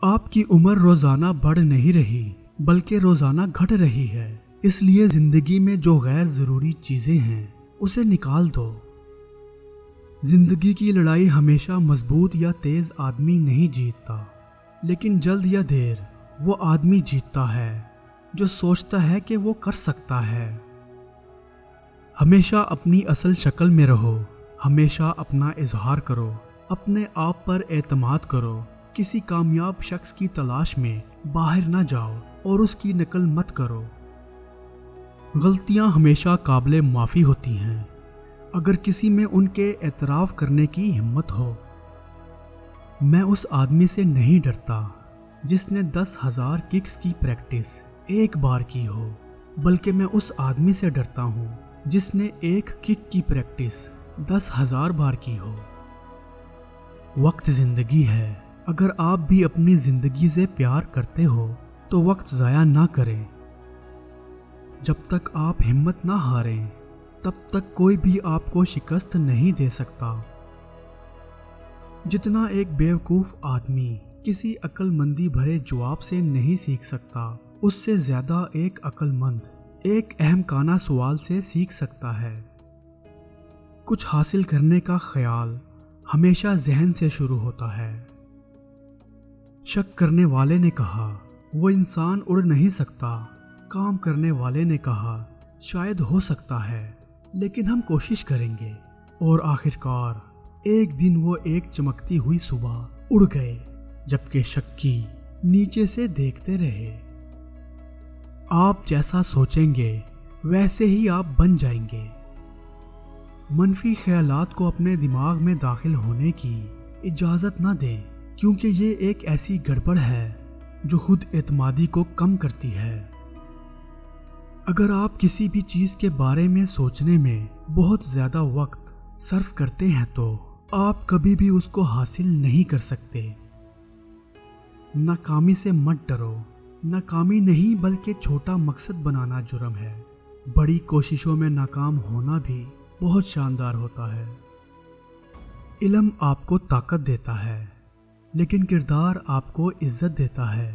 آپ کی عمر روزانہ بڑھ نہیں رہی بلکہ روزانہ گھٹ رہی ہے، اس لیے زندگی میں جو غیر ضروری چیزیں ہیں اسے نکال دو۔ زندگی کی لڑائی ہمیشہ مضبوط یا تیز آدمی نہیں جیتتا، لیکن جلد یا دیر وہ آدمی جیتتا ہے جو سوچتا ہے کہ وہ کر سکتا ہے۔ ہمیشہ اپنی اصل شکل میں رہو، ہمیشہ اپنا اظہار کرو، اپنے آپ پر اعتماد کرو، کسی کامیاب شخص کی تلاش میں باہر نہ جاؤ اور اس کی نقل مت کرو۔ غلطیاں ہمیشہ قابل معافی ہوتی ہیں اگر کسی میں ان کے اعتراف کرنے کی ہمت ہو۔ میں اس آدمی سے نہیں ڈرتا جس نے 10,000 ککس کی پریکٹس ایک بار کی ہو، بلکہ میں اس آدمی سے ڈرتا ہوں جس نے ایک کک کی پریکٹس 10,000 بار کی ہو۔ وقت زندگی ہے، اگر آپ بھی اپنی زندگی سے پیار کرتے ہو تو وقت ضائع نہ کریں۔ جب تک آپ ہمت نہ ہاریں تب تک کوئی بھی آپ کو شکست نہیں دے سکتا۔ جتنا ایک بیوقوف آدمی کسی عقل مندی بھرے جواب سے نہیں سیکھ سکتا، اس سے زیادہ ایک عقل مند ایک احمقانہ سوال سے سیکھ سکتا ہے۔ کچھ حاصل کرنے کا خیال ہمیشہ ذہن سے شروع ہوتا ہے۔ شک کرنے والے نے کہا وہ انسان اڑ نہیں سکتا، کام کرنے والے نے کہا شاید ہو سکتا ہے لیکن ہم کوشش کریں گے، اور آخرکار ایک دن وہ ایک چمکتی ہوئی صبح اڑ گئے، جبکہ شکی نیچے سے دیکھتے رہے۔ آپ جیسا سوچیں گے ویسے ہی آپ بن جائیں گے۔ منفی خیالات کو اپنے دماغ میں داخل ہونے کی اجازت نہ دیں، کیونکہ یہ ایک ایسی گڑبڑ ہے جو خود اعتمادی کو کم کرتی ہے۔ اگر آپ کسی بھی چیز کے بارے میں سوچنے میں بہت زیادہ وقت صرف کرتے ہیں تو آپ کبھی بھی اس کو حاصل نہیں کر سکتے۔ ناکامی سے مت ڈرو، ناکامی نہیں بلکہ چھوٹا مقصد بنانا جرم ہے۔ بڑی کوششوں میں ناکام ہونا بھی بہت شاندار ہوتا ہے۔ علم آپ کو طاقت دیتا ہے لیکن کردار آپ کو عزت دیتا ہے۔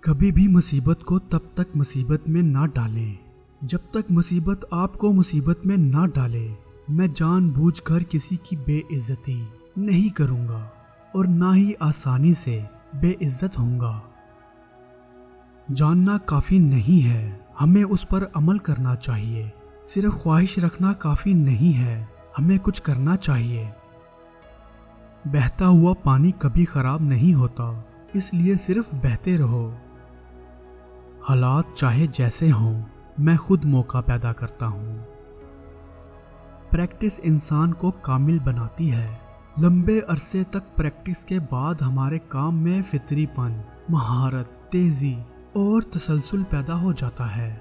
کبھی بھی مصیبت کو تب تک مصیبت میں نہ ڈالیں جب تک مصیبت آپ کو مصیبت میں نہ ڈالے۔ میں جان بوجھ کر کسی کی بے عزتی نہیں کروں گا اور نہ ہی آسانی سے بے عزت ہوں گا۔ جاننا کافی نہیں ہے، ہمیں اس پر عمل کرنا چاہیے۔ صرف خواہش رکھنا کافی نہیں ہے، ہمیں کچھ کرنا چاہیے۔ بہتا ہوا پانی کبھی خراب نہیں ہوتا، اس لیے صرف بہتے رہو۔ حالات چاہے جیسے ہوں، میں خود موقع پیدا کرتا ہوں۔ پریکٹس انسان کو کامل بناتی ہے۔ لمبے عرصے تک پریکٹس کے بعد ہمارے کام میں فطری پن، مہارت، تیزی اور تسلسل پیدا ہو جاتا ہے۔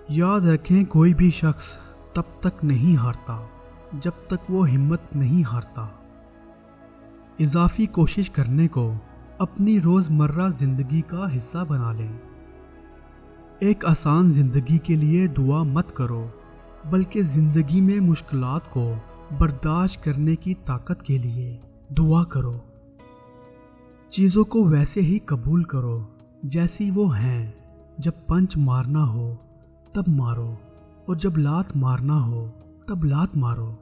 یاد رکھیں کوئی بھی شخص تب تک نہیں ہارتا جب تک وہ ہمت نہیں ہارتا۔ اضافی کوشش کرنے کو اپنی روزمرہ زندگی کا حصہ بنا لیں۔ ایک آسان زندگی کے لیے دعا مت کرو، بلکہ زندگی میں مشکلات کو برداشت کرنے کی طاقت کے لیے دعا کرو۔ چیزوں کو ویسے ہی قبول کرو جیسی وہ ہیں۔ جب پنچ مارنا ہو تب مارو، اور جب لات مارنا ہو تب لات مارو۔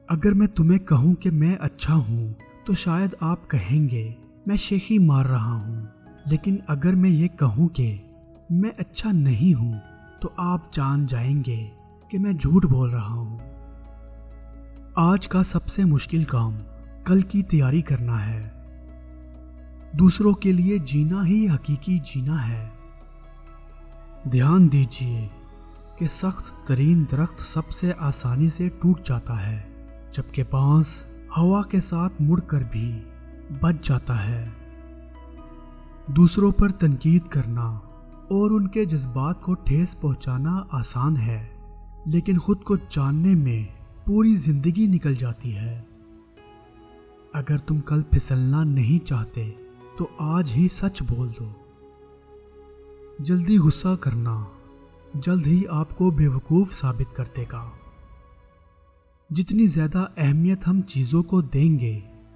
اگر میں تمہیں کہوں کہ میں اچھا ہوں تو شاید آپ کہیں گے میں شیخی مار رہا ہوں، لیکن اگر میں یہ کہوں کہ میں اچھا نہیں ہوں تو آپ جان جائیں گے کہ میں جھوٹ بول رہا ہوں۔ آج کا سب سے مشکل کام کل کی تیاری کرنا ہے۔ دوسروں کے لیے جینا ہی حقیقی جینا ہے۔ دھیان دیجیے کہ سخت ترین درخت سب سے آسانی سے ٹوٹ جاتا ہے، جبکہ بانس ہوا کے ساتھ مڑ کر بھی بچ جاتا ہے۔ دوسروں پر تنقید کرنا اور ان کے جذبات کو ٹھیس پہنچانا آسان ہے، لیکن خود کو جاننے میں پوری زندگی نکل جاتی ہے۔ اگر تم کل پھسلنا نہیں چاہتے تو آج ہی سچ بول دو۔ جلدی غصہ کرنا جلد ہی آپ کو بیوقوف ثابت کر دے گا۔ جتنی زیادہ اہمیت ہم چیزوں کو دیں گے